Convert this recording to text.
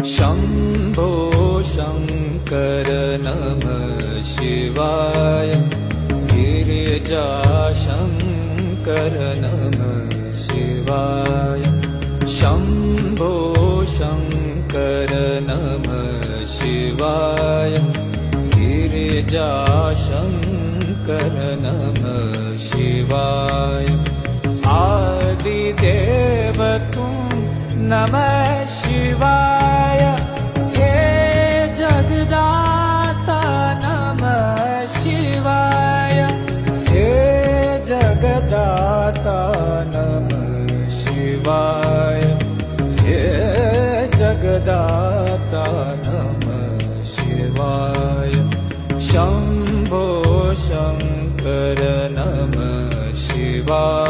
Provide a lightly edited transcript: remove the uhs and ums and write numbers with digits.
शम्भो शङ्कर नमः शिवाय गिरिजाशङ्कर नमः शिवाय शम्भो शङ्कर नमः शिवाय गिरिजाशङ्कर नमः शिवाय आदिदेव तुम नमः शिवाय हे जगदाता नमः शिवाय हे जगदाता नमः शिवाय हे जगदाता नमः शिवाय शम्भो शङ्कर नमः शिवाय